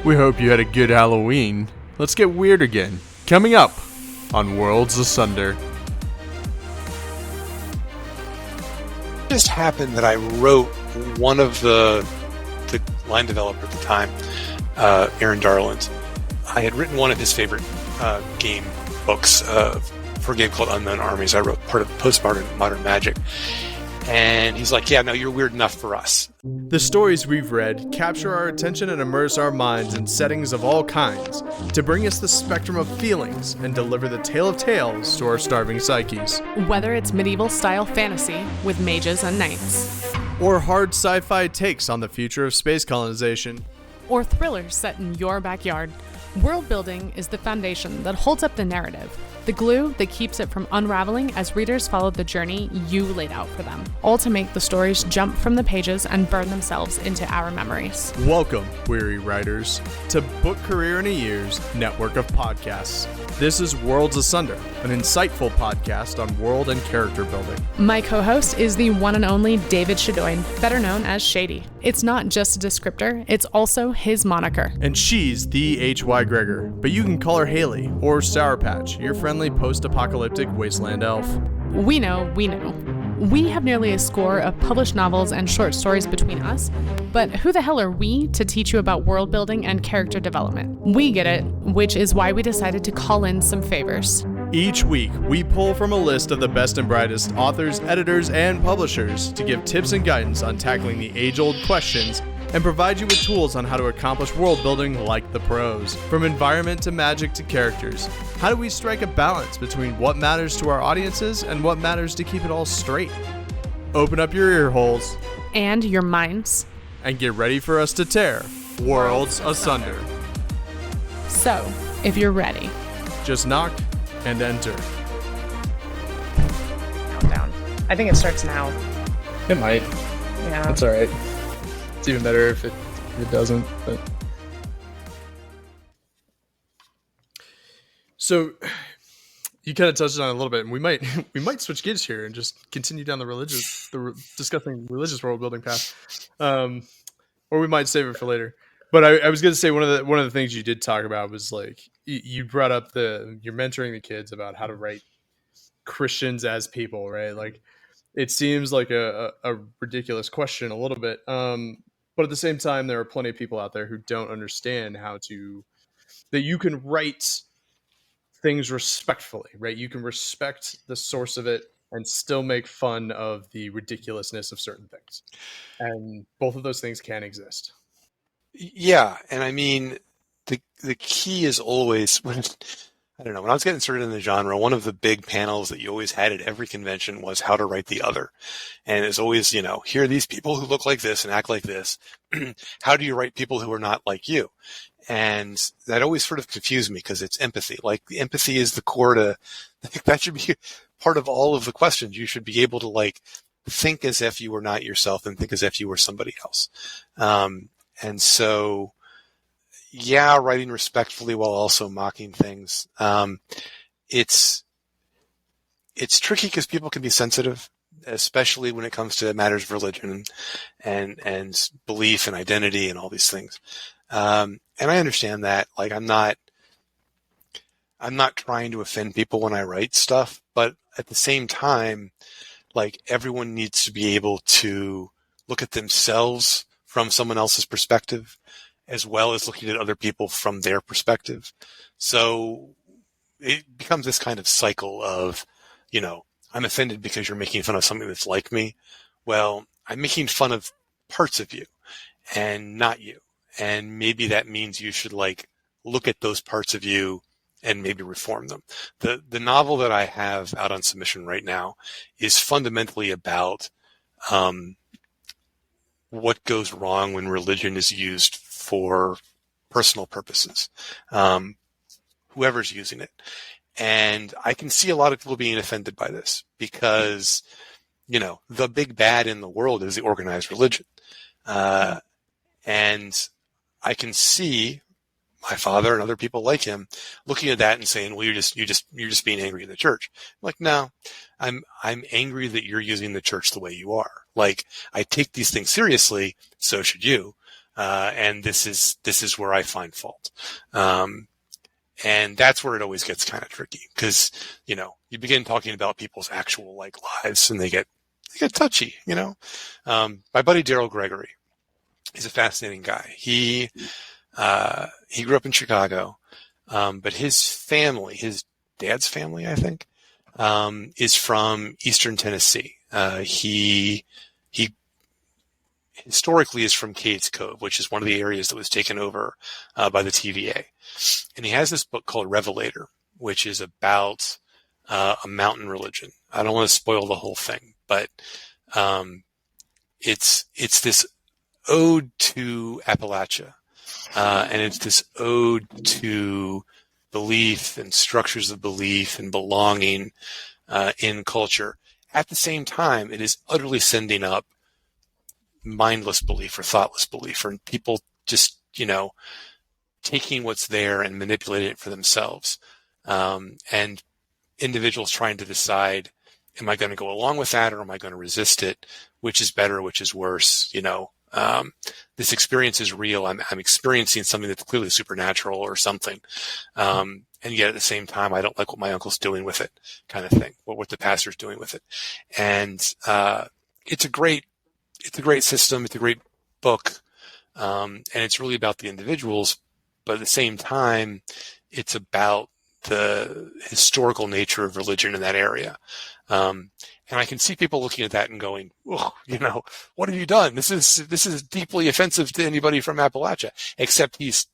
We hope you had a good Halloween. Let's get weird again. Coming up on Worlds Asunder. It just happened that I wrote one of the line developer at the time, Aaron Darland. I had written one of his favorite game books for a game called Unknown Armies. I wrote part of Postmodern Magic. And he's like, yeah, no, you're weird enough for us. The stories we've read capture our attention and immerse our minds in settings of all kinds to bring us the spectrum of feelings and deliver the tale of tales to our starving psyches. Whether it's medieval-style fantasy with mages and knights, or hard sci-fi takes on the future of space colonization, or thrillers set in your backyard, world building is the foundation that holds up the narrative, the glue that keeps it from unraveling as readers follow the journey you laid out for them, all to make the stories jump from the pages and burn themselves into our memories. Welcome, weary writers, to Book Career in a Year's network of podcasts. This is Worlds Asunder, an insightful podcast on world and character building. My co-host is the one and only David Shadoin, better known as Shady. It's not just a descriptor, it's also his moniker. And she's the H.Y. Gregor, but you can call her Haley or Sour Patch, your friendly post-apocalyptic wasteland elf. We know. We have nearly a score of published novels and short stories between us, but who the hell are we to teach you about world building and character development? We get it, which is why we decided to call in some favors. Each week, we pull from a list of the best and brightest authors, editors, and publishers to give tips and guidance on tackling the age-old questions and provide you with tools on how to accomplish world building like the pros. From environment to magic to characters, how do we strike a balance between what matters to our audiences and what matters to keep it all straight? Open up your ear holes and your minds and get ready for us to tear Worlds Asunder. So, if you're ready, just knock and enter. Countdown. I think it starts now. It might. Yeah. That's all right. It's even better if it doesn't. But so you kind of touched on it a little bit, and we might switch gears here and just continue down the discussing religious world building path, or we might save it for later. But I was going to say one of the things you did talk about was like you brought up you're mentoring the kids about how to write Christians as people, right? Like it seems like a ridiculous question a little bit. But at the same time, there are plenty of people out there who don't understand that you can write things respectfully, right? You can respect the source of it and still make fun of the ridiculousness of certain things. And both of those things can exist. Yeah, and I mean, the key is always, when I was getting started in the genre, one of the big panels that you always had at every convention was how to write the other. And it's always, here are these people who look like this and act like this. How do you write people who are not like you? And that always sort of confused me because it's empathy. Like the empathy is the core that should be part of all of the questions. You should be able to think as if you were not yourself and think as if you were somebody else. And so, yeah, writing respectfully while also mocking things. It's tricky because people can be sensitive, especially when it comes to matters of religion and belief and identity and all these things. And I understand that. Like, I'm not trying to offend people when I write stuff, but at the same time, like, everyone needs to be able to look at themselves from someone else's perspective, as well as looking at other people from their perspective. So it becomes this kind of cycle of, I'm offended because you're making fun of something that's like me. Well, I'm making fun of parts of you and not you. And maybe that means you should look at those parts of you and maybe reform them. The novel that I have out on submission right now is fundamentally about what goes wrong when religion is used for personal purposes, whoever's using it. And I can see a lot of people being offended by this because, the big bad in the world is the organized religion. And I can see my father and other people like him looking at that and saying, well, you're just being angry at the church. I'm like, no, I'm angry that you're using the church the way you are. Like, I take these things seriously. So should you. and this is where I find fault. And that's where it always gets kind of tricky, because, you know, you begin talking about people's actual like lives and they get touchy, you know. My buddy Daryl Gregory, he's a fascinating guy. He grew up in Chicago, but his family, his dad's family, I think, is from Eastern Tennessee. He historically is from Cades Cove, which is one of the areas that was taken over by the TVA. And he has this book called Revelator, which is about a mountain religion. I don't want to spoil the whole thing, but it's this ode to Appalachia, and it's this ode to belief and structures of belief and belonging in culture. At the same time, it is utterly sending up mindless belief or thoughtless belief, or people just, you know, taking what's there and manipulating it for themselves. And individuals trying to decide, am I going to go along with that, or am I going to resist it? Which is better, which is worse? You know, this experience is real. I'm experiencing something that's clearly supernatural or something. And yet at the same time, I don't like what my uncle's doing with it, kind of thing, what the pastor's doing with it. And it's a great system. It's a great book. And it's really about the individuals, but at the same time, it's about the historical nature of religion in that area. And I can see people looking at that and going, oh, you know, what have you done? This is deeply offensive to anybody from Appalachia, except it's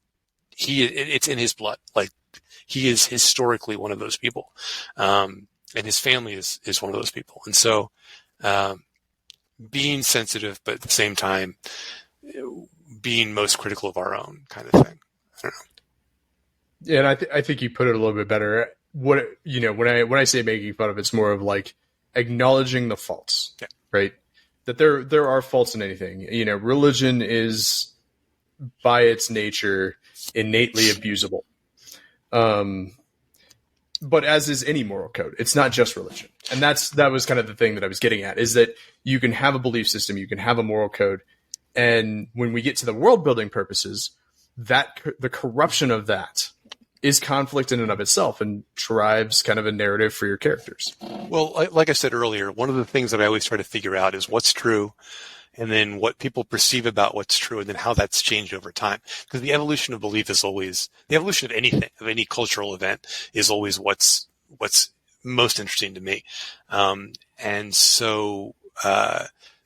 in his blood. Like, he is historically one of those people. And his family is one of those people. And so, being sensitive, but at the same time, being most critical of our own, kind of thing. I don't know. Yeah, and I think you put it a little bit better. What, you know, when I say making fun of, it's more of like acknowledging the faults, yeah. Right? That there are faults in anything. You know, religion is by its nature innately abusable. But as is any moral code, it's not just religion. And that was kind of the thing that I was getting at, is that you can have a belief system, you can have a moral code, and when we get to the world building purposes, that the corruption of that is conflict in and of itself and drives kind of a narrative for your characters. Well, like I said earlier, one of the things that I always try to figure out is what's true, and then what people perceive about what's true, and then how that's changed over time. Because the evolution of belief is always, the evolution of anything, of any cultural event, is always what's most interesting to me. And so,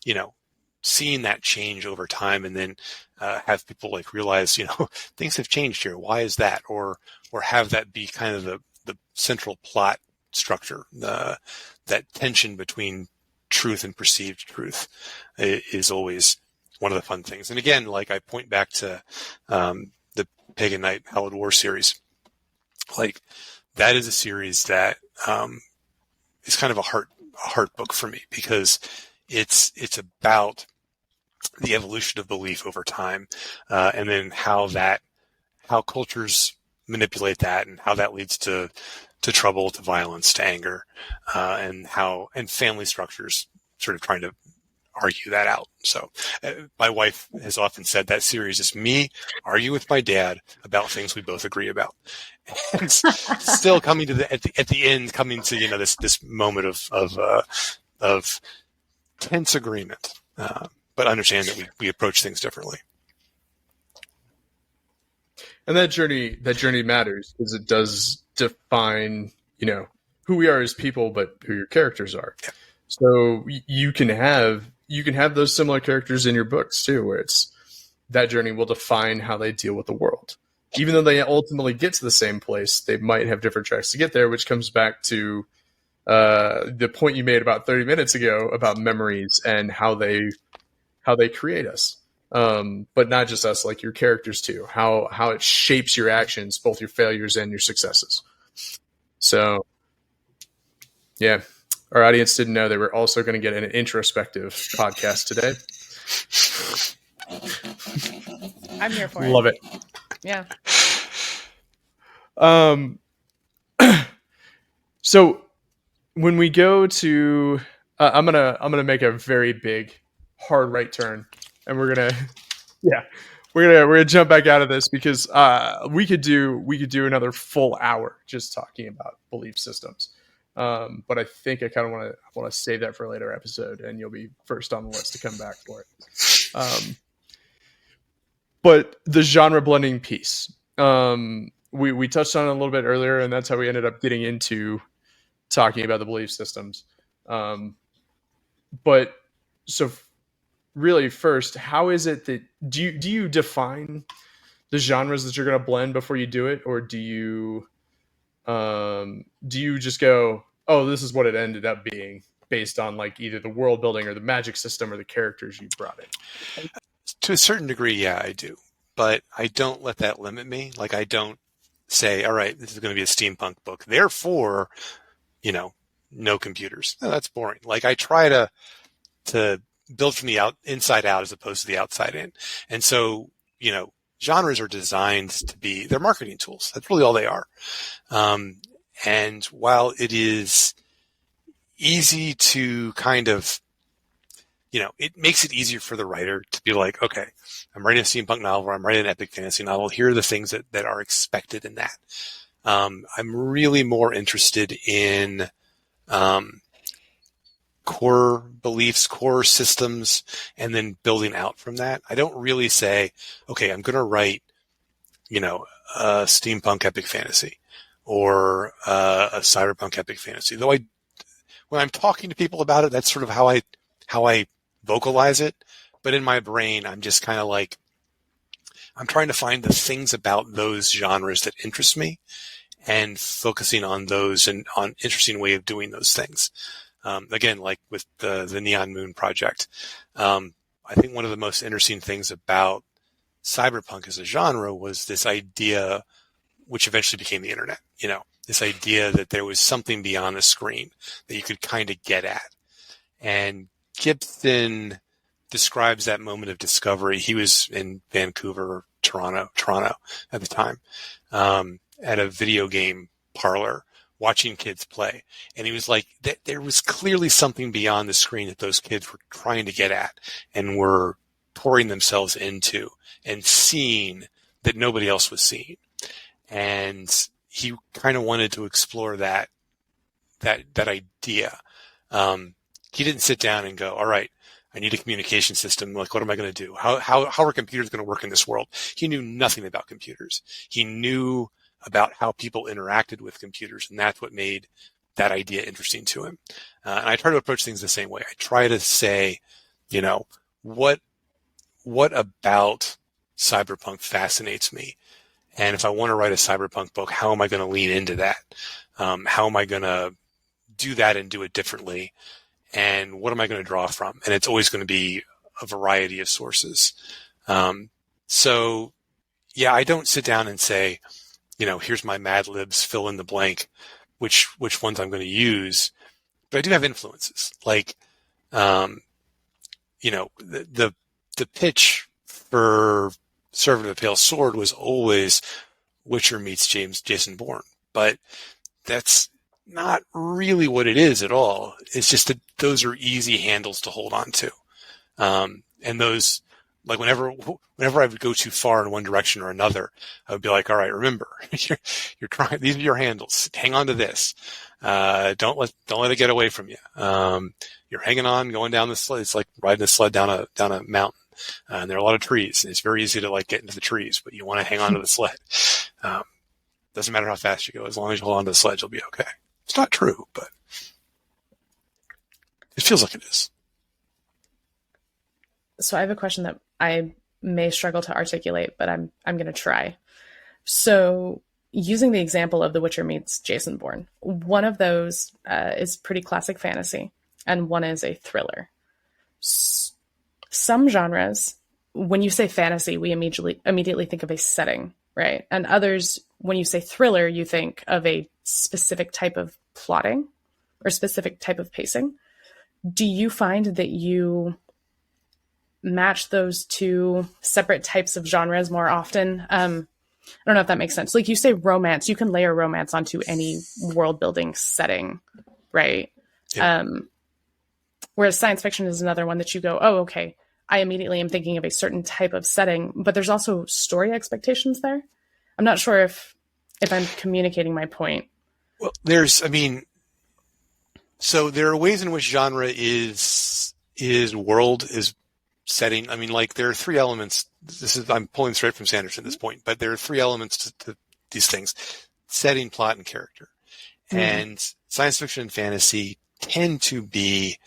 you know, seeing that change over time, and then have people like realize, you know, things have changed here. Why is that? Or have that be kind of the central plot structure, that tension between truth and perceived truth is always one of the fun things. And again, like I point back to the Pagan Knight Hallowed War series. Like, that is a series that is kind of a heart book for me, because it's about the evolution of belief over time, and then how cultures manipulate that, and how that leads to trouble, to violence, to anger, and family structures sort of trying to argue that out. So my wife has often said that series is me arguing with my dad about things we both agree about, and still coming to at the end, coming to, you know, this moment of tense agreement, but understand that we approach things differently. And that journey matters, because it does define, you know, who we are as people, but who your characters are. Yeah. So you can have those similar characters in your books too, where it's that journey will define how they deal with the world. Even though they ultimately get to the same place, they might have different tracks to get there, which comes back to the point you made about 30 minutes ago about memories and how they create us. But not just us, like your characters too, how it shapes your actions, both your failures and your successes. So, yeah, our audience didn't know they were also going to get an introspective podcast today. I'm here for it. Love it. Yeah. So when we go to, I'm gonna make a very big hard right turn, and we're we're gonna jump back out of this because we could do another full hour just talking about belief systems. But I think I kind of want to save that for a later episode, and you'll be first on the list to come back for it. But the genre blending piece, we touched on it a little bit earlier, and that's how we ended up getting into talking about the belief systems. But so really first, how is it that do you define the genres that you're going to blend before you do it, or do you just go, oh, this is what it ended up being based on like either the world building or the magic system or the characters you brought in? To a certain degree, yeah, I do. But I don't let that limit me. Like, I don't say, all right, this is going to be a steampunk book, therefore, no computers. No, that's boring. Like, I try to build from the inside out as opposed to the outside in. And so, genres are designed to be, they're marketing tools. That's really all they are. And while it is easy to kind of, it makes it easier for the writer to be like, okay, I'm writing a steampunk novel, or I'm writing an epic fantasy novel. Here are the things that are expected in that. I'm really more interested in core beliefs, core systems, and then building out from that. I don't really say, okay, I'm going to write, a steampunk epic fantasy or a cyberpunk epic fantasy. Though when I'm talking to people about it, that's sort of how I vocalize it. But in my brain, I'm just kind of like, I'm trying to find the things about those genres that interest me and focusing on those and on interesting way of doing those things. Again, like with the Neon Moon project, I think one of the most interesting things about cyberpunk as a genre was this idea, which eventually became the internet, this idea that there was something beyond the screen that you could kind of get at. And Gibson describes that moment of discovery. He was in Vancouver, or Toronto at the time, at a video game parlor watching kids play. And he was like, there was clearly something beyond the screen that those kids were trying to get at and were pouring themselves into and seeing that nobody else was seeing. And he kind of wanted to explore that idea. He didn't sit down and go, all right, I need a communication system. Like, what am I going to do? How are computers going to work in this world? He knew nothing about computers. He knew about how people interacted with computers, and that's what made that idea interesting to him. And I try to approach things the same way. I try to say, what about cyberpunk fascinates me? And if I want to write a cyberpunk book, how am I going to lean into that? How am I going to do that and do it differently? And what am I going to draw from? And it's always going to be a variety of sources. So, yeah, I don't sit down and say, here's my Mad Libs, fill in the blank, which ones I'm going to use. But I do have influences. Like, the pitch for Servant of the Pale Sword was always Witcher meets Jason Bourne. But that's not really what it is at all. It's just that those are easy handles to hold on to. And those, like whenever I would go too far in one direction or another, I would be like, all right, remember, you're trying, these are your handles. Hang on to this. Don't let it get away from you. You're hanging on, going down the sled. It's like riding a sled down a mountain. And there are a lot of trees, and it's very easy to get into the trees, but you want to hang on to the sled. Doesn't matter how fast you go. As long as you hold on to the sled, you'll be okay. It's not true, but it feels like it is. So I have a question that I may struggle to articulate, but I'm going to try. So using the example of The Witcher meets Jason Bourne, one of those is pretty classic fantasy, and one is a thriller. Some genres, when you say fantasy, we immediately think of a setting, right? And others, when you say thriller, you think of a specific type of plotting or specific type of pacing. Do you find that you match those two separate types of genres more often? I don't know if that makes sense. Like you say romance, you can layer romance onto any world building setting, right? Yeah. Whereas science fiction is another one that you go, oh, okay, I immediately am thinking of a certain type of setting, but there's also story expectations there. I'm not sure if I'm communicating my point. Well, so there are ways in which genre is world, is setting. I mean, like there are three elements. I'm pulling straight from Sanderson at this point, but there are three elements to these things: setting, plot, and character. And science fiction and fantasy tend to be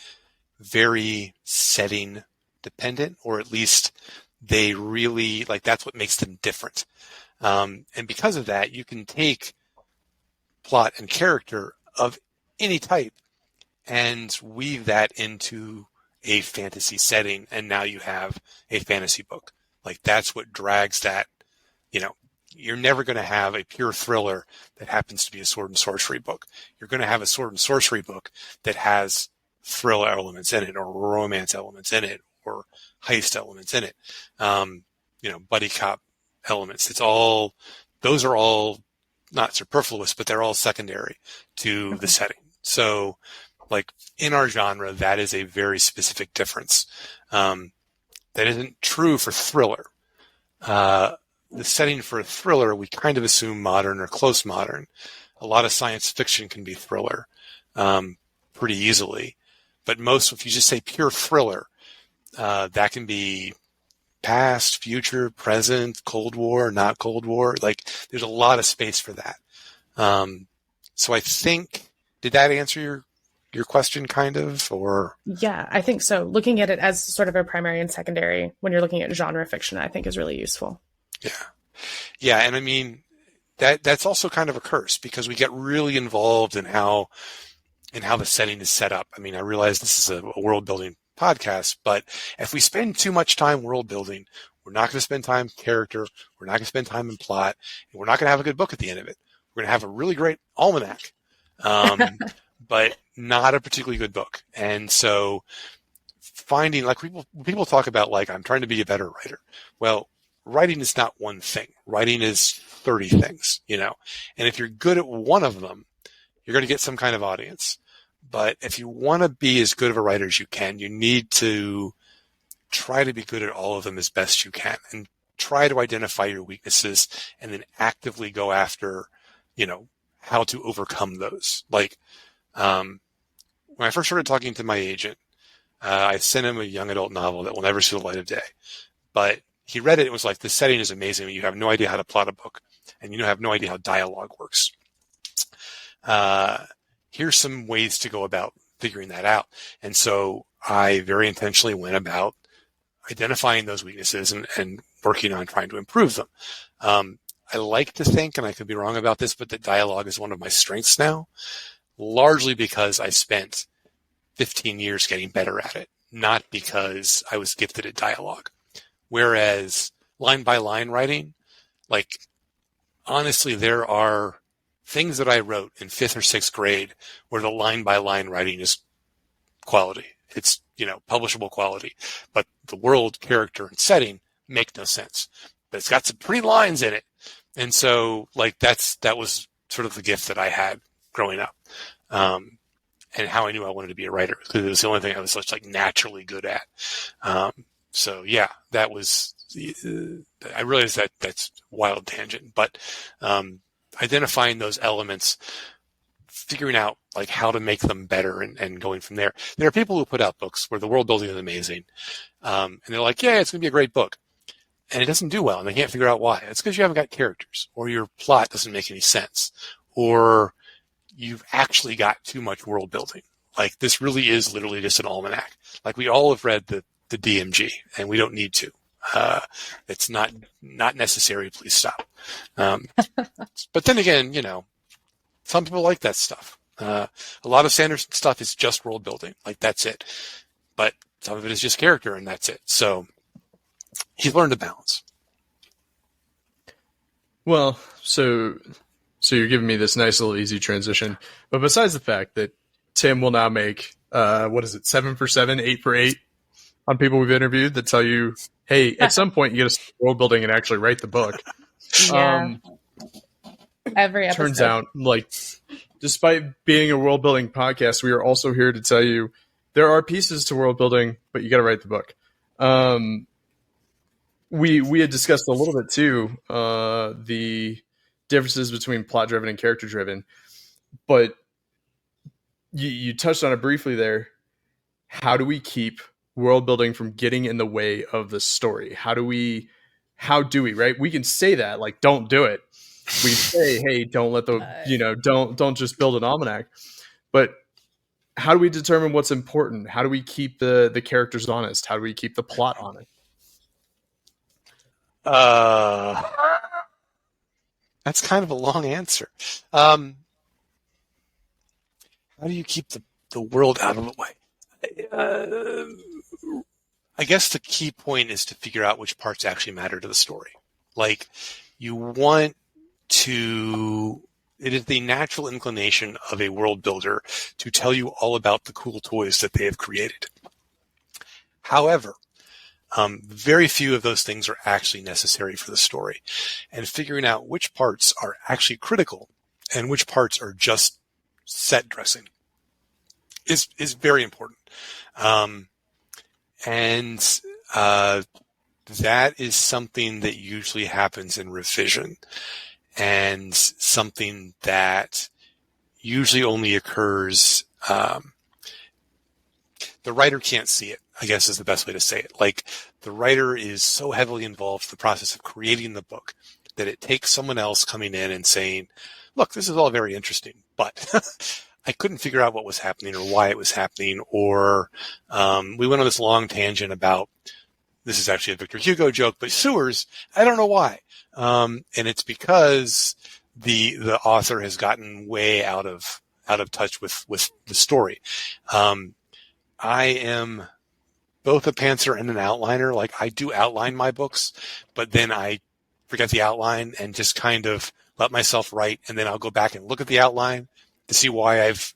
very setting dependent, or at least they really, like, that's what makes them different. And because of that, you can take plot and character of any type and weave that into a fantasy setting, and now you have a fantasy book. Like, that's what drags that, you're never going to have a pure thriller that happens to be a sword and sorcery book. You're going to have a sword and sorcery book that has thriller elements in it, or romance elements in it, or heist elements in it. Buddy cop elements. Those are all not superfluous, but they're all secondary to the setting. So, like, in our genre, that is a very specific difference. That isn't true for thriller. The setting for a thriller, we kind of assume modern or close modern. A lot of science fiction can be thriller pretty easily. But if you just say pure thriller, that can be past, future, present, Cold War, not Cold War. Like, there's a lot of space for that. So I think, did that answer your question kind of, or? Yeah, I think so. Looking at it as sort of a primary and secondary when you're looking at genre fiction, I think is really useful. Yeah. And I mean, that's also kind of a curse, because we get really involved in how the setting is set up. I mean, I realize this is a world building podcast, but if we spend too much time world building, we're not going to spend time character, we're not going to spend time in plot, and we're not going to have a good book at the end of it. We're going to have a really great almanac, but not a particularly good book. And so finding, like, people talk about, like, I'm trying to be a better writer. Well, writing is not one thing. Writing is 30 things, and if you're good at one of them, you're going to get some kind of audience. But if you want to be as good of a writer as you can, you need to try to be good at all of them as best you can, and try to identify your weaknesses and then actively go after, how to overcome those. Like, when I first started talking to my agent, I sent him a young adult novel that will never see the light of day. But he read it and was like, the setting is amazing. You have no idea how to plot a book, and you have no idea how dialogue works. Here's some ways to go about figuring that out. And so I very intentionally went about identifying those weaknesses and working on trying to improve them. I like to think, and I could be wrong about this, but that dialogue is one of my strengths now, largely because I spent 15 years getting better at it, not because I was gifted at dialogue. Whereas line by line writing, like, honestly, there are things that I wrote in 5th or 6th grade where the line by line writing is quality. It's, publishable quality, but the world, character, and setting make no sense, but it's got some pretty lines in it. And so, like, that was sort of the gift that I had growing up. And how I knew I wanted to be a writer, because it was the only thing I was such, like, naturally good at. So yeah, that was, I realize that's a wild tangent, but, identifying those elements, figuring out, like, how to make them better, and going from there. There are people who put out books where the world building is amazing. And they're like, yeah, it's going to be a great book. And it doesn't do well, and they can't figure out why. It's because you haven't got characters, or your plot doesn't make any sense, or you've actually got too much world building. Like, this really is literally just an almanac. Like, we all have read the DMG, and we don't need to. It's not necessary. Please stop. But then again, some people like that stuff. A lot of Sanderson stuff is just world building. Like, that's it. But some of it is just character, and that's it. So he's learned to balance. Well, so you're giving me this nice little easy transition. But besides the fact that Tim will now make, 7 for 7, 8 for 8 on people we've interviewed that tell you, hey, at some point you got to start world building and actually write the book. Yeah. Every episode. Turns out, like, despite being a world building podcast, we are also here to tell you there are pieces to world building, but you got to write the book. We had discussed a little bit too the differences between plot driven and character driven, but you touched on it briefly there. How do we keep world building from getting in the way of the story? How do we, right? We can say that, like, don't do it. We can say, hey, don't let don't just build an almanac. But how do we determine what's important? How do we keep the characters honest? How do we keep the plot honest? That's kind of a long answer. How do you keep the world out of the way? I guess the key point is to figure out which parts actually matter to the story. Like, you want to... It is the natural inclination of a world builder to tell you all about the cool toys that they have created. However, very few of those things are actually necessary for the story. And figuring out which parts are actually critical and which parts are just set dressing is very important. That is something that usually happens in revision, and something that usually only occurs, the writer can't see it, I guess is the best way to say it. Like, the writer is so heavily involved in the process of creating the book that it takes someone else coming in and saying, look, this is all very interesting, but I couldn't figure out what was happening or why it was happening, or we went on this long tangent about, this is actually a Victor Hugo joke, but sewers, I don't know why. And it's because the author has gotten way out of touch with the story. I am both a pantser and an outliner. Like, I do outline my books, but then I forget the outline and just kind of let myself write, and then I'll go back and look at the outline to see why I've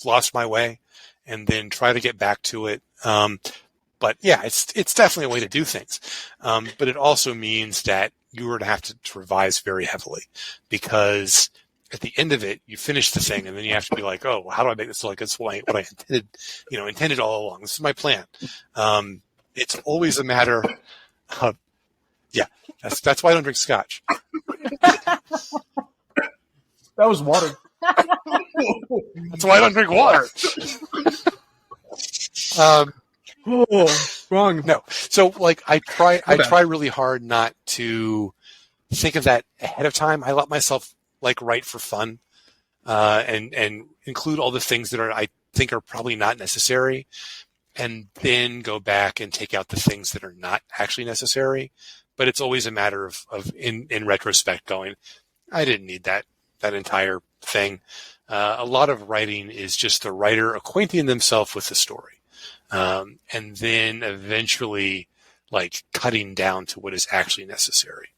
lost my way, and then try to get back to it. But yeah, it's definitely a way to do things. But it also means that you were to have to revise very heavily, because at the end of it, you finish the thing, and then you have to be like, oh, how do I make this like it's what I intended all along? This is my plan. It's always a matter of, yeah, that's why I don't drink scotch. That was water. That's why I don't drink water. Wrong. No. So, like, I try really hard not to think of that ahead of time. I let myself, like, write for fun, and include all the things that I think are probably not necessary, and then go back and take out the things that are not actually necessary. But it's always a matter of in retrospect going, I didn't need that entire thing. A lot of writing is just the writer acquainting themselves with the story. And then eventually, like, cutting down to what is actually necessary.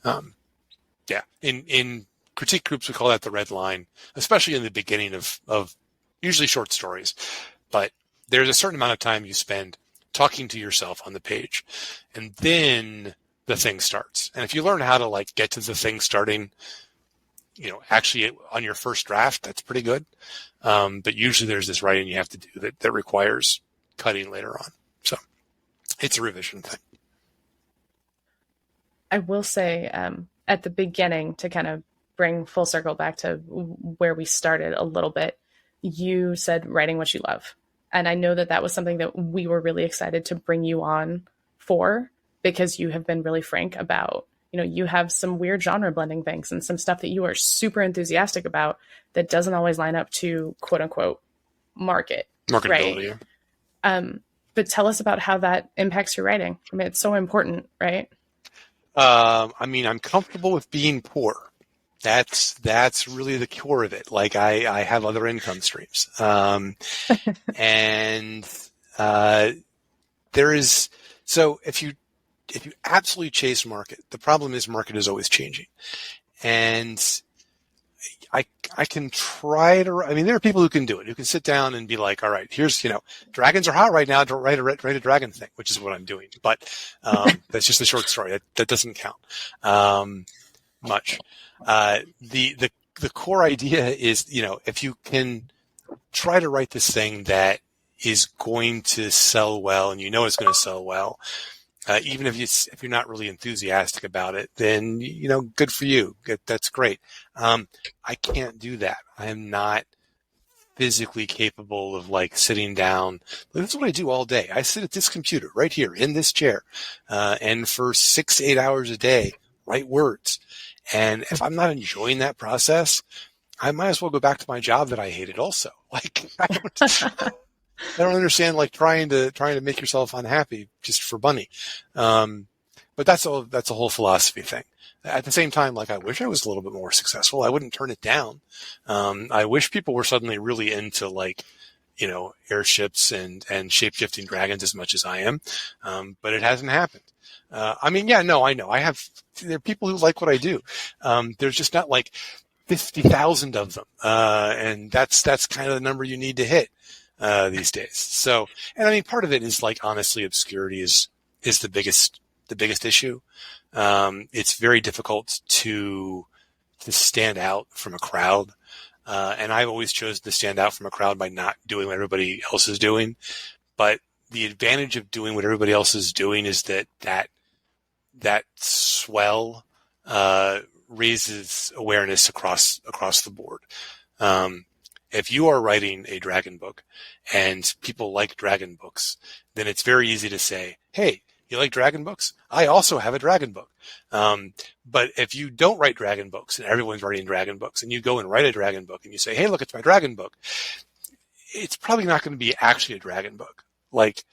Yeah. In critique groups, we call that the red line, especially in the beginning of usually short stories. But there's a certain amount of time you spend talking to yourself on the page, and then the thing starts. And if you learn how to, like, get to the thing starting, actually on your first draft, that's pretty good. But usually there's this writing you have to do that requires cutting later on. So it's a revision thing. I will say, at the beginning, to kind of bring full circle back to where we started a little bit, you said writing what you love. And I know that was something that we were really excited to bring you on for, because you have been really frank about, you have some weird genre blending things and some stuff that you are super enthusiastic about that doesn't always line up to quote unquote marketability. Right? But tell us about how that impacts your writing. I mean, it's so important, right? I'm comfortable with being poor. That's really the core of it. Like, I have other income streams. And there is, so if you absolutely chase market, the problem is market is always changing. And I can try to, there are people who can do it, who can sit down and be like, all right, here's, dragons are hot right now, don't write a dragon thing, which is what I'm doing. But, that's just a short story. That doesn't count, much. The core idea is, if you can try to write this thing that is going to sell well, and you know it's going to sell well, even if you're not really enthusiastic about it, then, you know, good for you. That's great. I can't do that. I am not physically capable of like sitting down. This is what I do all day. I sit at this computer right here in this chair, and for 6 to 8 hours a day, write words. And if I'm not enjoying that process, I might as well go back to my job that I hated also. Like, I don't understand like trying to make yourself unhappy just for money. But that's a whole philosophy thing. At the same time, like, I wish I was a little bit more successful. I wouldn't turn it down. I wish people were suddenly really into like, you know, airships and shape-shifting dragons as much as I am. But it hasn't happened. I mean, yeah, no, I know. There are people who like what I do. There's just not like 50,000 of them. And that's kind of the number you need to hit, these days. So, and I mean, part of it is like, honestly, obscurity is the biggest issue. It's very difficult to stand out from a crowd. And I've always chosen to stand out from a crowd by not doing what everybody else is doing. But the advantage of doing what everybody else is doing is that swell, raises awareness across the board. If you are writing a dragon book and people like dragon books, then it's very easy to say, hey, you like dragon books? I also have a dragon book. But if you don't write dragon books and everyone's writing dragon books and you go and write a dragon book and you say, hey, look, it's my dragon book, it's probably not going to be actually a dragon book. Like,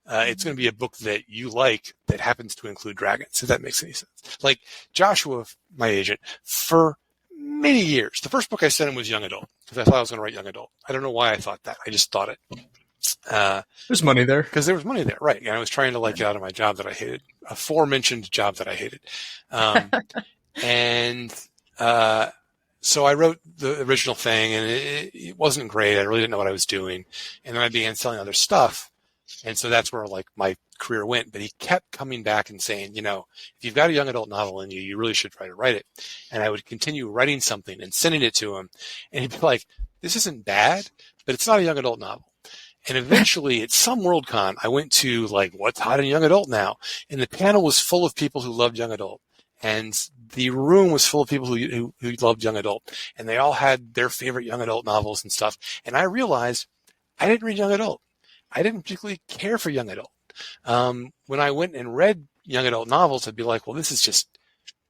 it's going to be a book that you like that happens to include dragons, if that makes any sense. Like Joshua, my agent, for many years, the first book I sent him was young adult because I thought I was going to write young adult. I don't know why I thought that. I just thought it. There's money there. Because there was money there, right. And I was trying to like get out of my job that I hated, aforementioned job that I hated. So I wrote the original thing and it wasn't great. I really didn't know what I was doing. And then I began selling other stuff. And so that's where like my career went. But he kept coming back and saying, you know, if you've got a young adult novel in you, you really should try to write it. And I would continue writing something and sending it to him. And he'd be like, this isn't bad, but it's not a young adult novel. And eventually at some Worldcon, I went to like, what's hot in young adult now? And the panel was full of people who loved young adult. And the room was full of people who loved young adult. And they all had their favorite young adult novels and stuff. And I realized I didn't read young adult. I didn't particularly care for young adult. When I went and read young adult novels, I'd be like, well, this is just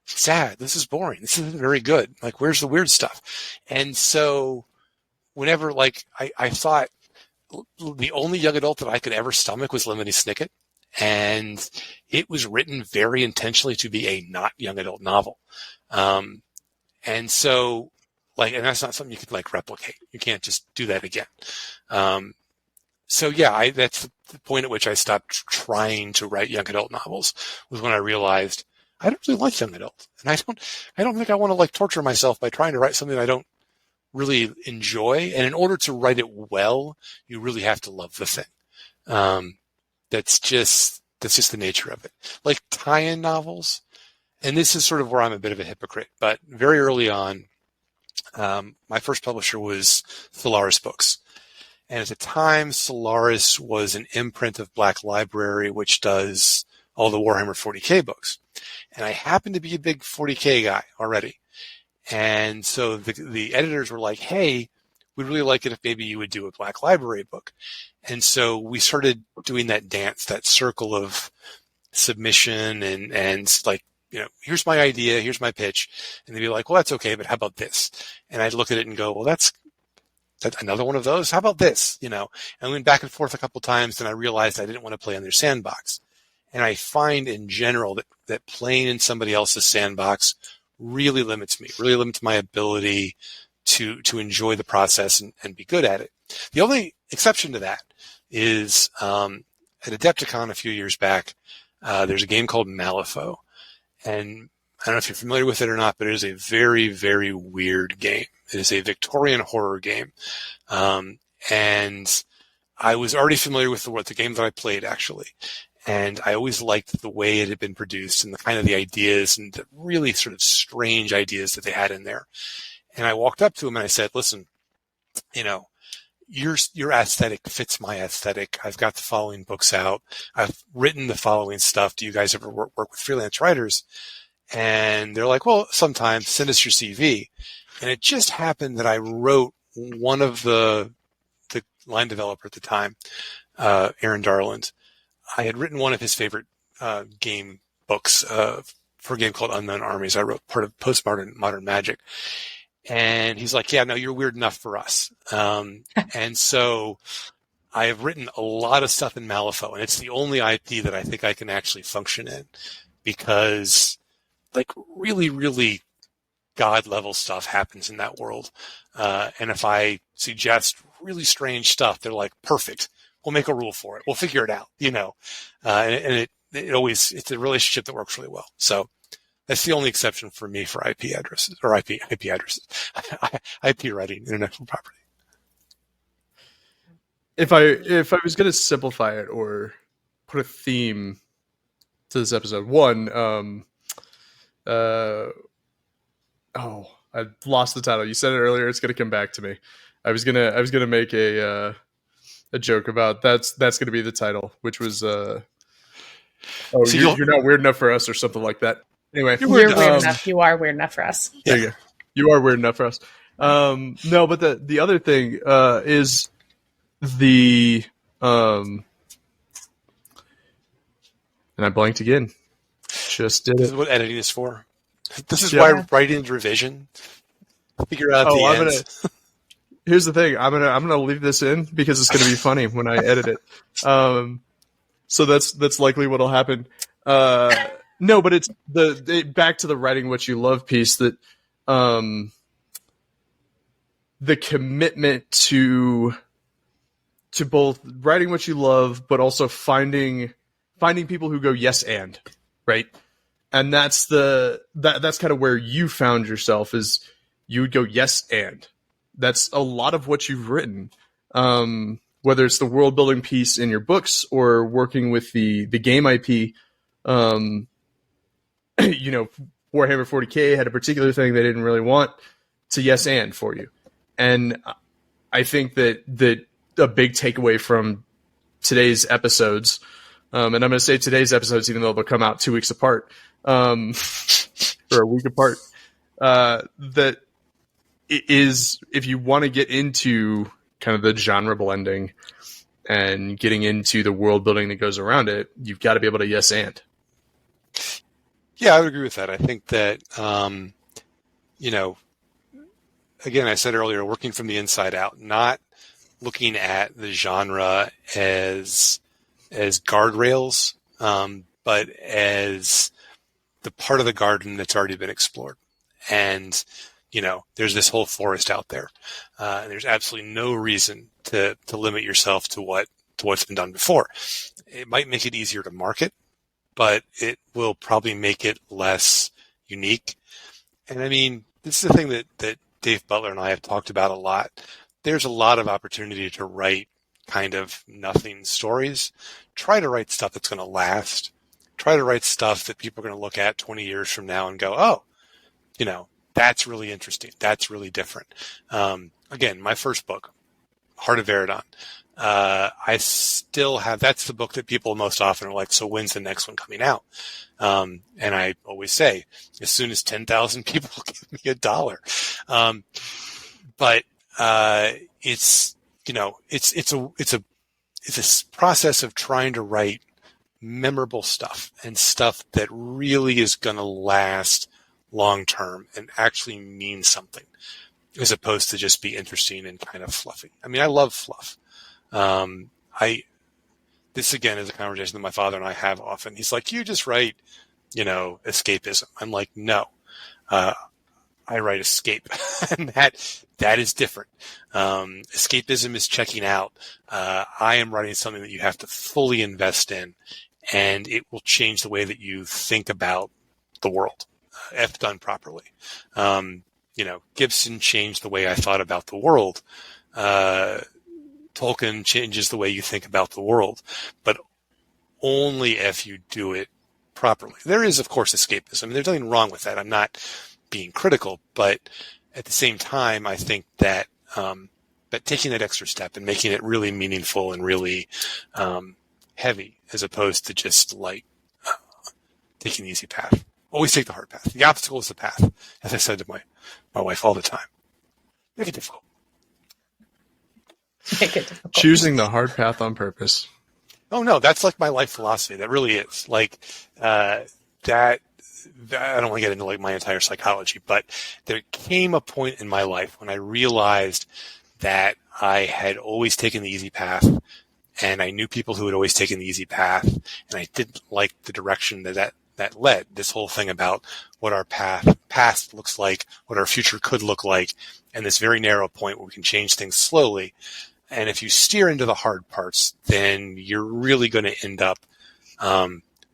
sad. This is boring. This isn't very good. Like, where's the weird stuff? And so whenever like I thought the only young adult that I could ever stomach was Lemony Snicket. And it was written very intentionally to be a not young adult novel. And so like, and that's not something you could like replicate. You can't just do that again. So yeah, that's the point at which I stopped trying to write young adult novels, was when I realized I don't really like young adult. And I don't think I want to like torture myself by trying to write something I don't really enjoy. And in order to write it well, you really have to love the thing. That's just the nature of it. Like tie-in novels. And this is sort of where I'm a bit of a hypocrite, but very early on, my first publisher was Solaris Books. And at the time, Solaris was an imprint of Black Library, which does all the Warhammer 40K books. And I happened to be a big 40K guy already. And so the editors were like, hey, we'd really like it if maybe you would do a Black Library book. And so we started doing that dance, that circle of submission and like, you know, here's my idea, here's my pitch. And they'd be like, well, that's okay, but how about this? And I'd look at it and go, well, that's another one of those. How about this? You know, and we went back and forth a couple of times, and I realized I didn't want to play in their sandbox. And I find in general that playing in somebody else's sandbox really limits me, really limits my ability to enjoy the process and be good at it. The only exception to that is at Adepticon a few years back, there's a game called Malifaux. And I don't know if you're familiar with it or not, but it is a very, very weird game. It is a Victorian horror game. And I was already familiar with the game that I played, actually. And I always liked the way it had been produced and the kind of the ideas and the really sort of strange ideas that they had in there. And I walked up to him and I said, listen, you know, your aesthetic fits my aesthetic. I've got the following books out. I've written the following stuff. Do you guys ever work with freelance writers? And they're like, well, sometimes send us your CV. And it just happened that I wrote one of the line developer at the time, Aaron Darland. I had written one of his favorite game books for a game called Unknown Armies. I wrote part of Postmodern Magic. And he's like, yeah, no, you're weird enough for us. And so I have written a lot of stuff in Malifaux, and it's the only IP that I think I can actually function in, because like really, really God level stuff happens in that world. And if I suggest really strange stuff, they're like, perfect. We'll make a rule for it. We'll figure it out, and it's a relationship that works really well. So that's the only exception for me for IP addresses or IP addresses, IP writing, intellectual property. If I was going to simplify it or put a theme to this episode, one, I lost the title. You said it earlier. It's going to come back to me. I was gonna make a joke about that's going to be the title, which was so you're not weird enough for us or something like that. Anyway, you're weird enough. You are weird enough for us. There you go. You are weird enough for us. No, but the other thing is the and I blanked again. Just did it. This is what editing is for. This is why writing revision. Figure out the ends. Here's the thing. I'm gonna leave this in because it's gonna be funny when I edit it. So that's likely what'll happen. No, but it's back to the writing what you love piece, that the commitment to both writing what you love, but also finding people who go yes and, right? And that's that's kind of where you found yourself, is you would go yes and. That's a lot of what you've written. Whether it's the world building piece in your books or working with the game IP, Warhammer 40K had a particular thing they didn't really want to yes and for you. And I think that a big takeaway from today's episodes, and I'm going to say today's episodes even though they'll come out 2 weeks apart, or a week apart, that it is, if you want to get into kind of the genre blending and getting into the world building that goes around it, you've got to be able to yes and. Yeah, I would agree with that. I think that, again, I said earlier, working from the inside out, not looking at the genre as guardrails, but as the part of the garden that's already been explored. And, there's this whole forest out there. And there's absolutely no reason to limit yourself to what's been done before. It might make it easier to market, but it will probably make it less unique. And I mean, this is the thing that Dave Butler and I have talked about a lot. There's a lot of opportunity to write kind of nothing stories. Try to write stuff that's going to last. Try to write stuff that people are going to look at 20 years from now and go, oh, that's really interesting. That's really different. Again, my first book, Heart of Veridon, I still have, that's the book that people most often are like, so when's the next one coming out? And I always say, as soon as 10,000 people give me $1. But it's a process of trying to write memorable stuff and stuff that really is going to last long term and actually mean something, as opposed to just be interesting and kind of fluffy. I mean, I love fluff. This again is a conversation that my father and I have often. He's like, you just write, escapism. I'm like, no, I write escape. And that is different. Escapism is checking out. I am writing something that you have to fully invest in, and it will change the way that you think about the world, if done properly. Gibson changed the way I thought about the world. Tolkien changes the way you think about the world, but only if you do it properly. There is, of course, escapism. I mean, there's nothing wrong with that. I'm not being critical, but at the same time, I think that but taking that extra step and making it really meaningful and really heavy, as opposed to just like taking the easy path. Always take the hard path. The obstacle is the path, as I said to my wife all the time. Make it difficult. Make it difficult. Choosing the hard path on purpose. Oh no, that's like my life philosophy. That really is like that. I don't want to get into like my entire psychology, but there came a point in my life when I realized that I had always taken the easy path, and I knew people who had always taken the easy path, and I didn't like the direction that led. This whole thing about what our past looks like, what our future could look like, and this very narrow point where we can change things slowly. And if you steer into the hard parts, then you're really going to end up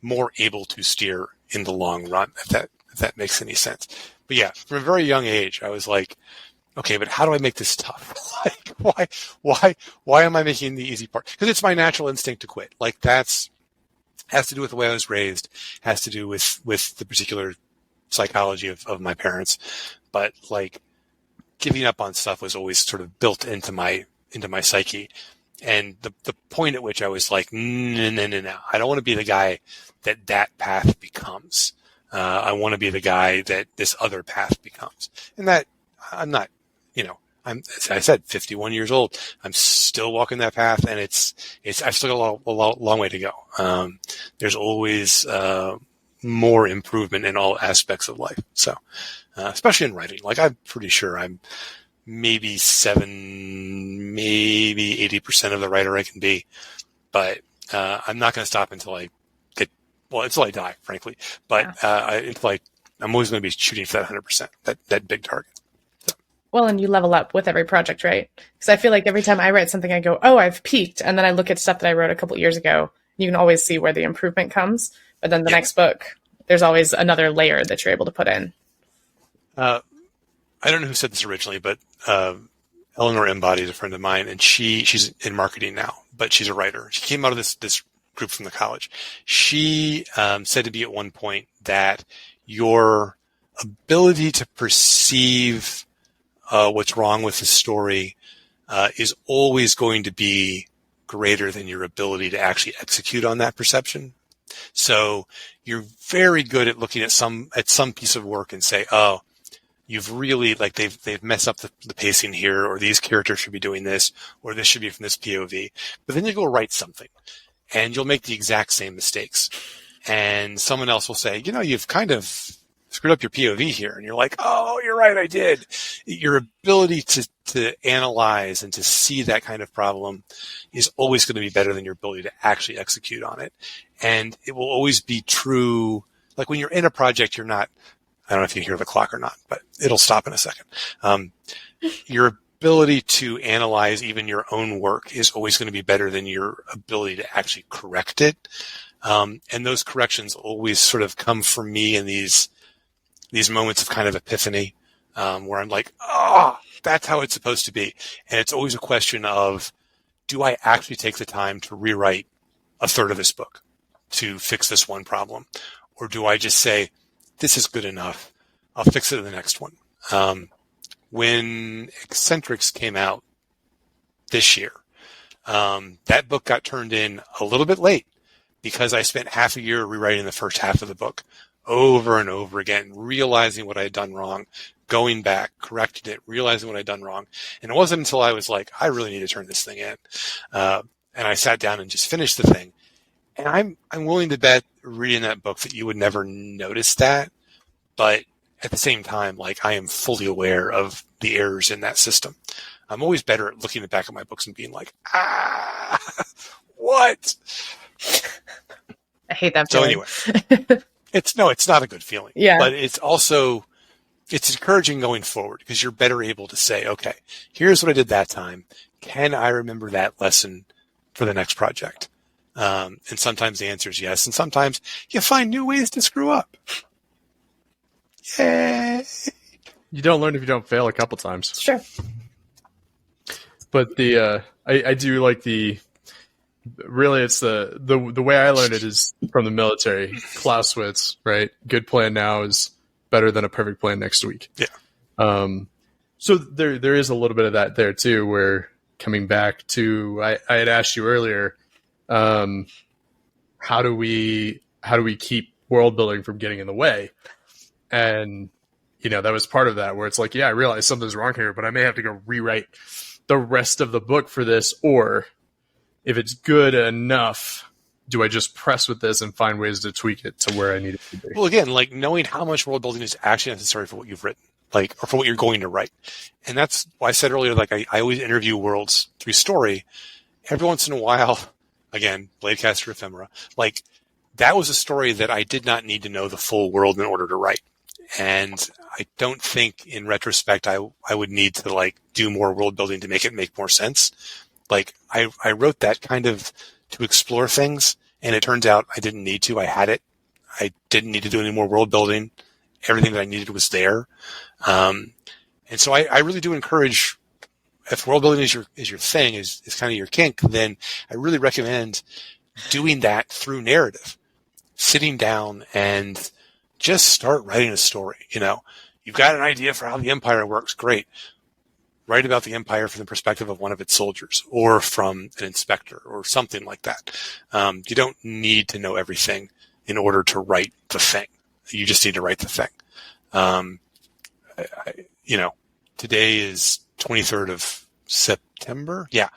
more able to steer in the long run, if that makes any sense. But yeah, from a very young age, I was like, okay, but how do I make this tough? Like, why am I making the easy part? Because it's my natural instinct to quit. Like has to do with the way I was raised, has to do with the particular psychology of my parents. But like giving up on stuff was always sort of built into my psyche. And the point at which I was like, no, I don't want to be the guy that path becomes. I want to be the guy that this other path becomes. And that I'm not, I'm, as I said, 51 years old. I'm still walking that path, and I've still got a long way to go. There's always more improvement in all aspects of life. So, especially in writing, like I'm pretty sure I'm maybe 80% of the writer I can be, but I'm not going to stop until until I die, frankly. But I'm always going to be shooting for that 100%, that big target. Well, and you level up with every project, right? Because I feel like every time I write something, I go, oh, I've peaked. And then I look at stuff that I wrote a couple of years ago. You can always see where the improvement comes. But then the next book, there's always another layer that you're able to put in. I don't know who said this originally, but Eleanor Embody is a friend of mine, and she's in marketing now, but she's a writer. She came out of this group from the college. She said to me at one point that your ability to perceive what's wrong with the story is always going to be greater than your ability to actually execute on that perception. So you're very good at looking at some piece of work and say, oh, you've really they've messed up the pacing here, or these characters should be doing this, or this should be from this POV. But then you go write something, and you'll make the exact same mistakes, and someone else will say, you've kind of screwed up your POV here, and you're like, oh, you're right, I did. Your ability to analyze and to see that kind of problem is always going to be better than your ability to actually execute on it, and it will always be true. Like when you're in a project, you're not. I don't know if you hear the clock or not, but it'll stop in a second. Your ability to analyze even your own work is always going to be better than your ability to actually correct it. And those corrections always sort of come from me in these moments of kind of epiphany, where I'm like, that's how it's supposed to be. And it's always a question of, do I actually take the time to rewrite a third of this book to fix this one problem? Or do I just say, this is good enough, I'll fix it in the next one? When Eccentrics came out this year, that book got turned in a little bit late because I spent half a year rewriting the first half of the book over and over again, realizing what I had done wrong, going back, correcting it, realizing what I'd done wrong. And it wasn't until I was like, I really need to turn this thing in. And I sat down and just finished the thing. And I'm willing to bet reading that book that you would never notice that. But at the same time, like, I am fully aware of the errors in that system. I'm always better at looking back at my books and being like, what? I hate that So feeling. anyway, it's not a good feeling. Yeah. But it's encouraging going forward because you're better able to say, okay, here's what I did that time. Can I remember that lesson for the next project? And sometimes the answer is yes, and sometimes you find new ways to screw up. Yay! You don't learn if you don't fail a couple times. Sure. But I do like really it's the way I learned it is from the military. Clausewitz, right? Good plan now is better than a perfect plan next week. Yeah. So there is a little bit of that there too, where coming back to I had asked you earlier, how do we keep world building from getting in the way? And that was part of that, where it's like, yeah, I realize something's wrong here, but I may have to go rewrite the rest of the book for this, or if it's good enough, do I just press with this and find ways to tweak it to where I need it to be? Well, again, like knowing how much world building is actually necessary for what you've written, or for what you're going to write. And that's why I said earlier, I always interview worlds through story. Every once in a while, again, Bladecaster Ephemera, that was a story that I did not need to know the full world in order to write. And I don't think in retrospect I would need to do more world building to make it make more sense. I wrote that kind of to explore things, and it turns out I didn't need to. I had it. I didn't need to do any more world building. Everything that I needed was there. And so I really do encourage, if world building is your thing, is kind of your kink, then I really recommend doing that through narrative. Sitting down and just start writing a story. You've got an idea for how the Empire works. Great. Write about the Empire from the perspective of one of its soldiers, or from an inspector, or something like that. You don't need to know everything in order to write the thing. You just need to write the thing. Today is 23rd of September. Yeah.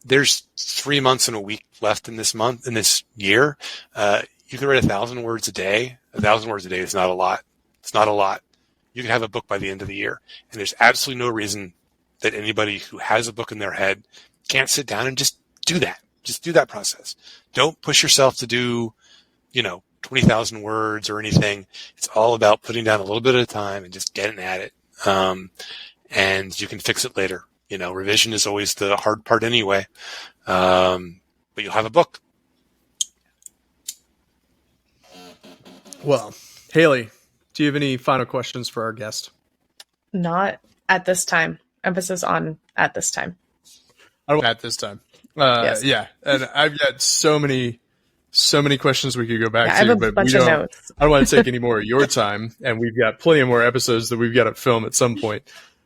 There's 3 months and a week left in this year. You can write 1,000 words a day. 1,000 words a day is not a lot. It's not a lot. You can have a book by the end of the year. And there's absolutely no reason that anybody who has a book in their head can't sit down and just do that. Just do that process. Don't push yourself to do, 20,000 words or anything. It's all about putting down a little bit at a time and just getting at it. And you can fix it later. Revision is always the hard part anyway. But you'll have a book. Well, Haley, do you have any final questions for our guest? Not at this time. Emphasis on at this time. I don't at this time. Yes. Yeah, and I've got so many questions we could go back I have to, a but bunch of notes. I don't want to take any more of your time, and we've got plenty of more episodes that we've got to film at some point.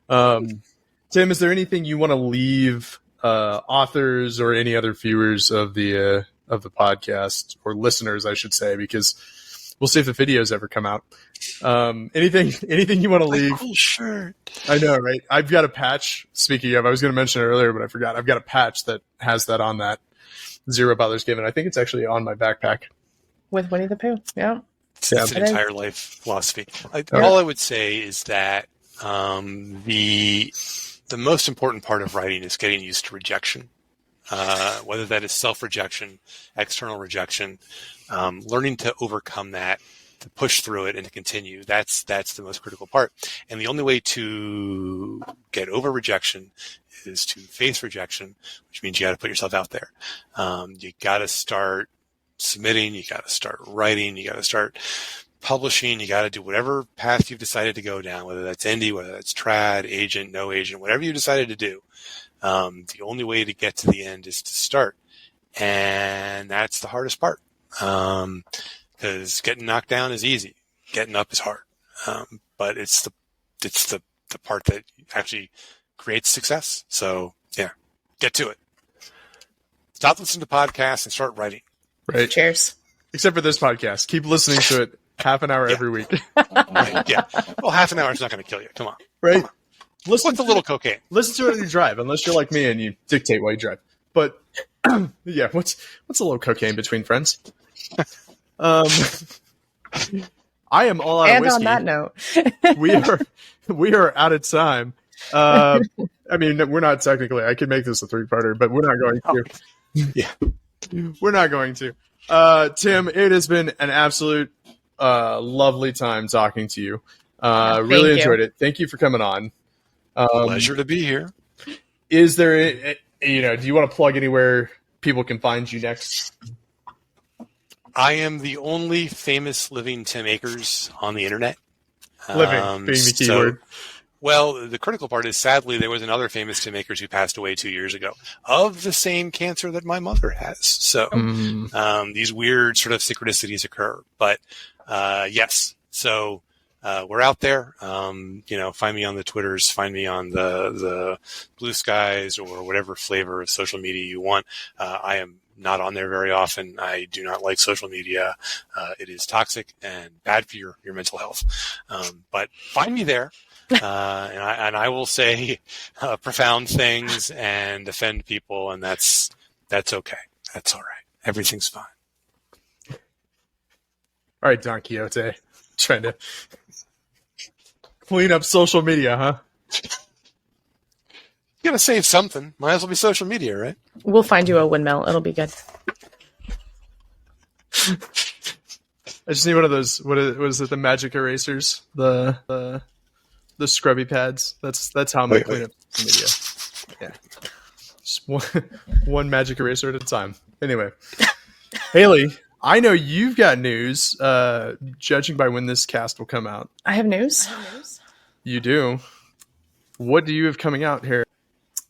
Tim, is there anything you want to leave authors or any other viewers of the podcast, or listeners, I should say, because we'll see if the videos ever come out. Anything you want to leave? Cool shirt. I know, right? I've got a patch. Speaking of, I was going to mention it earlier, but I forgot. I've got a patch that has that on that. Zero Bothers Given. I think it's actually on my backpack. With Winnie the Pooh. Yeah. It's an entire life philosophy. All I would say is that the most important part of writing is getting used to rejection, whether that is self-rejection, external rejection, learning to overcome that, to push through it and to continue. That's the most critical part. And the only way to get over rejection is to face rejection, which means you got to put yourself out there. You got to start submitting. You got to start writing. You got to start publishing. You got to do whatever path you've decided to go down, whether that's indie, whether that's trad, agent, no agent, whatever you decided to do. The only way to get to the end is to start. And that's the hardest part. Because getting knocked down is easy. Getting up is hard. But it's the part that actually creates success. So yeah, get to it. Stop listening to podcasts and start writing. Right. Cheers. Except for this podcast. Keep listening to it half an hour every week. Right, yeah. Well, half an hour is not going to kill you. Come on. Right. Come on. Listen What's a little cocaine? Listen to it as you drive, unless you're like me and you dictate while you drive. But yeah, what's a little cocaine between friends? I am all out of And whiskey. on that note, we are out of time. I mean, we're not technically. I could make this a 3-parter, but we're not going to. Yeah. We're not going to. Tim, it has been an absolute lovely time talking to you. Really enjoyed it. Thank you for coming on. Pleasure to be here. Is there, do you want to plug anywhere people can find you next? I am the only famous living Tim Akers on the internet. Living being the keyword. Well, the critical part is, sadly, there was another famous Tim Akers who passed away 2 years ago of the same cancer that my mother has. So these weird sort of synchronicities occur. But yes, so we're out there. Find me on the Twitters, find me on the Blue Skies or whatever flavor of social media you want. I am not on there very often. I do not like social media. It is toxic and bad for your mental health. But find me there. And I will say profound things and offend people, and that's okay. That's all right. Everything's fine. All right, Don Quixote, trying to clean up social media, huh? You gotta save something. Might as well be social media, right? We'll find you a windmill. It'll be good. I just need one of those. What is it? The magic erasers, the scrubby pads. That's how I'm gonna clean up social media. Yeah, just one magic eraser at a time. Anyway, Haley, I know you've got news. Judging by when this cast will come out, I have news. You do. What do you have coming out here?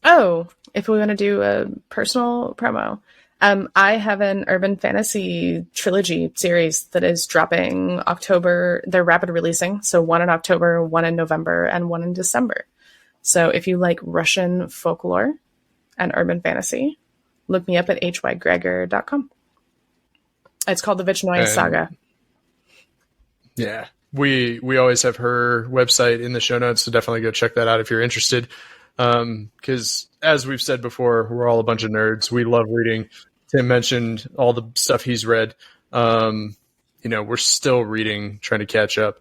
Oh, if we want to do a personal promo, I have an urban fantasy trilogy series that is dropping October. They're rapid releasing, so one in October, one in November, and one in December. So if you like Russian folklore and urban fantasy, look me up at hygregor.com. It's called the Vichnoy Saga. Yeah, we always have her website in the show notes, so definitely go check that out if you're interested. Because as we've said before, we're all a bunch of nerds. We love reading. Tim mentioned all the stuff he's read. We're still reading, trying to catch up.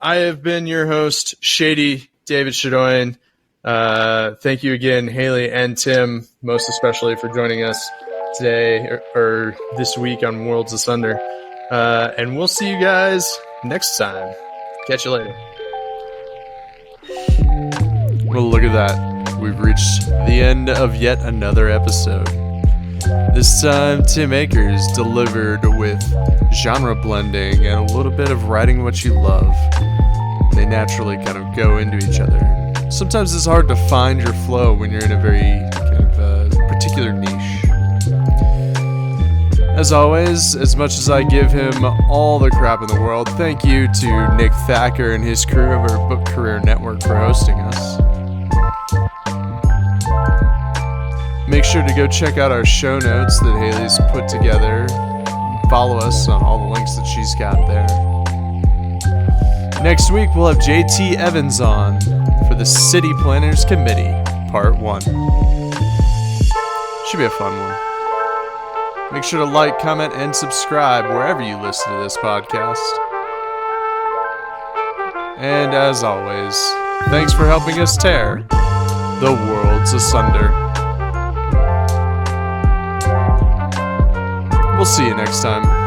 I have been your host, Shady David Shadoyan. Thank you again, Haley and Tim, most especially for joining us today or this week on Worlds Asunder. And we'll see you guys next time. Catch you later. Well, look at that. We've reached the end of yet another episode. This time, Tim Akers delivered with genre blending and a little bit of writing what you love. They naturally kind of go into each other. Sometimes it's hard to find your flow when you're in a very kind of particular niche. As always, as much as I give him all the crap in the world, thank you to Nick Thacker and his crew over at Book Career Network for hosting us. Make sure to go check out our show notes that Haley's put together. Follow us on all the links that she's got there. Next week, we'll have JT Evans on for the City Planners Committee, Part 1. Should be a fun one. Make sure to like, comment, and subscribe wherever you listen to this podcast. And as always, thanks for helping us tear the worlds asunder. We'll see you next time.